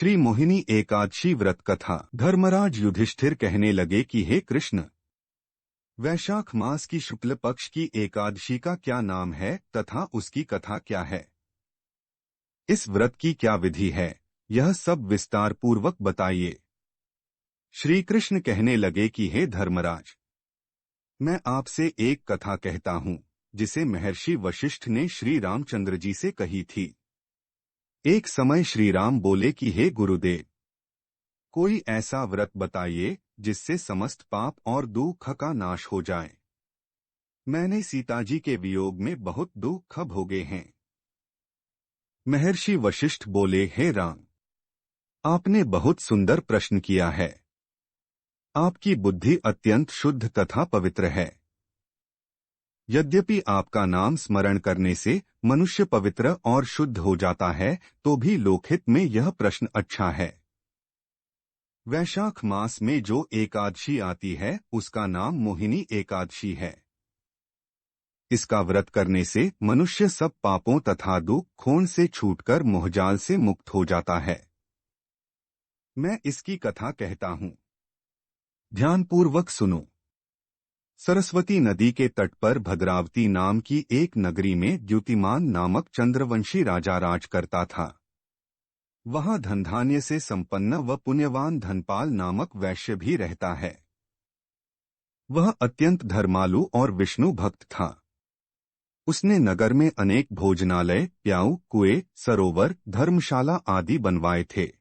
श्री मोहिनी एकादशी व्रत कथा। धर्मराज युधिष्ठिर कहने लगे कि हे कृष्ण, वैशाख मास की शुक्ल पक्ष की एकादशी का क्या नाम है तथा उसकी कथा क्या है? इस व्रत की क्या विधि है, यह सब विस्तार पूर्वक बताइए। श्री कृष्ण कहने लगे कि हे धर्मराज, मैं आपसे एक कथा कहता हूँ जिसे महर्षि वशिष्ठ ने श्री रामचंद्र जी से कही थी। एक समय श्री राम बोले कि हे गुरुदेव, कोई ऐसा व्रत बताइए जिससे समस्त पाप और दुख का नाश हो जाए। मैंने सीता जी के वियोग में बहुत दुख भोगे हैं। महर्षि वशिष्ठ बोले, हे राम, आपने बहुत सुंदर प्रश्न किया है। आपकी बुद्धि अत्यंत शुद्ध तथा पवित्र है। यद्यपि आपका नाम स्मरण करने से मनुष्य पवित्र और शुद्ध हो जाता है, तो भी लोकहित में यह प्रश्न अच्छा है। वैशाख मास में जो एकादशी आती है उसका नाम मोहिनी एकादशी है। इसका व्रत करने से मनुष्य सब पापों तथा दुख खोन से छूटकर मोहजाल से मुक्त हो जाता है। मैं इसकी कथा कहता हूँ, ध्यानपूर्वक सुनो। सरस्वती नदी के तट पर भद्रावती नाम की एक नगरी में द्युतिमान नामक चंद्रवंशी राजा राज करता था। वहां धनधान्य से संपन्न व पुण्यवान धनपाल नामक वैश्य भी रहता है। वह अत्यंत धर्मालु और विष्णु भक्त था। उसने नगर में अनेक भोजनालय, प्याऊ, कुएं, सरोवर, धर्मशाला आदि बनवाए थे।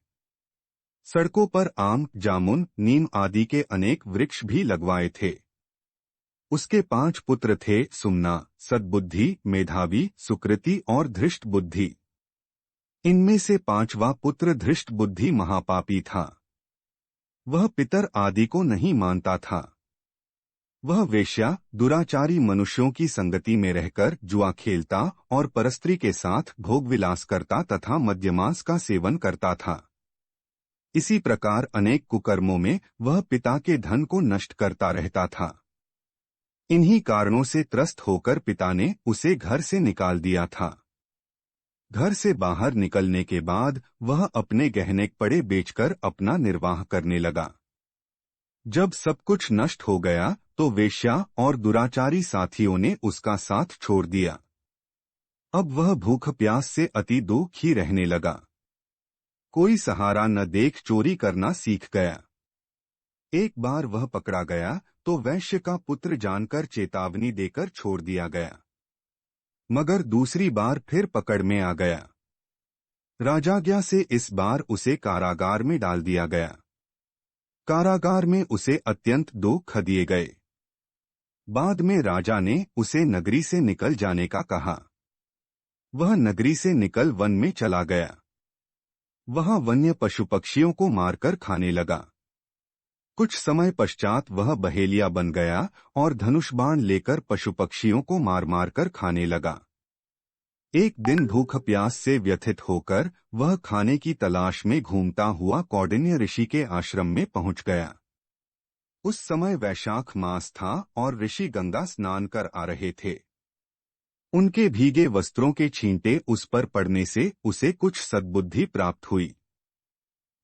सड़कों पर आम, जामुन, नीम आदि के अनेक वृक्ष भी लगवाए थे। उसके 5 पुत्र थे, सुमना, सद्बुद्धि, मेधावी, सुकृति और धृष्ट बुद्धि। इनमें से 5वां पुत्र धृष्ट बुद्धि महापापी था। वह पितर आदि को नहीं मानता था। वह वेश्या, दुराचारी मनुष्यों की संगति में रहकर जुआ खेलता और परस्त्री के साथ भोगविलास करता तथा मद्यमांस का सेवन करता था। इसी प्रकार अनेक कुकर्मों में वह पिता के धन को नष्ट करता रहता था। इन्हीं कारणों से त्रस्त होकर पिता ने उसे घर से निकाल दिया था। घर से बाहर निकलने के बाद वह अपने गहने पड़े बेचकर अपना निर्वाह करने लगा। जब सब कुछ नष्ट हो गया तो वेश्या और दुराचारी साथियों ने उसका साथ छोड़ दिया। अब वह भूख प्यास से अति दुखी रहने लगा। कोई सहारा न देख चोरी करना सीख गया। एक बार वह पकड़ा गया तो वैश्य का पुत्र जानकर चेतावनी देकर छोड़ दिया गया, मगर दूसरी बार फिर पकड़ में आ गया। राजाज्ञा से इस बार उसे कारागार में डाल दिया गया। कारागार में उसे अत्यंत दुख दिए गए। बाद में राजा ने उसे नगरी से निकल जाने का कहा। वह नगरी से निकल वन में चला गया। वहां वन्य पशु पक्षियों को मारकर खाने लगा। कुछ समय पश्चात वह बहेलिया बन गया और धनुष बाण लेकर पशु पक्षियों को मार मार कर खाने लगा। एक दिन भूख प्यास से व्यथित होकर वह खाने की तलाश में घूमता हुआ कौंडिन्य ऋषि के आश्रम में पहुंच गया। उस समय वैशाख मास था और ऋषि गंगा स्नान कर आ रहे थे। उनके भीगे वस्त्रों के छींटे उस पर पड़ने से उसे कुछ सद्बुद्धि प्राप्त हुई।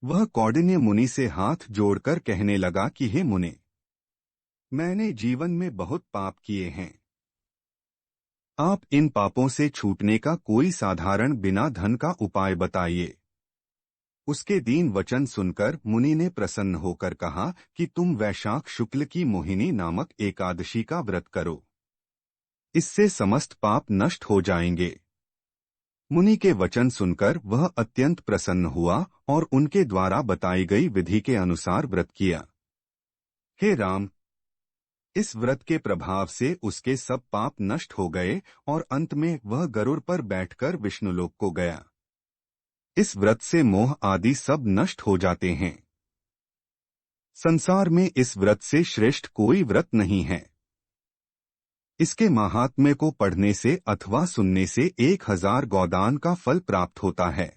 वह कौंडिन्य मुनि से हाथ जोड़कर कहने लगा कि हे मुने, मैंने जीवन में बहुत पाप किए हैं। आप इन पापों से छूटने का कोई साधारण बिना धन का उपाय बताइए। उसके दीन वचन सुनकर मुनि ने प्रसन्न होकर कहा कि तुम वैशाख शुक्ल की मोहिनी नामक एकादशी का व्रत करो। इससे समस्त पाप नष्ट हो जाएंगे। मुनि के वचन सुनकर वह अत्यंत प्रसन्न हुआ और उनके द्वारा बताई गई विधि के अनुसार व्रत किया। हे राम, इस व्रत के प्रभाव से उसके सब पाप नष्ट हो गए और अंत में वह गरुड़ पर बैठकर विष्णुलोक को गया। इस व्रत से मोह आदि सब नष्ट हो जाते हैं। संसार में इस व्रत से श्रेष्ठ कोई व्रत नहीं है। इसके महात्म्य को पढ़ने से अथवा सुनने से 1000 गोदान का फल प्राप्त होता है।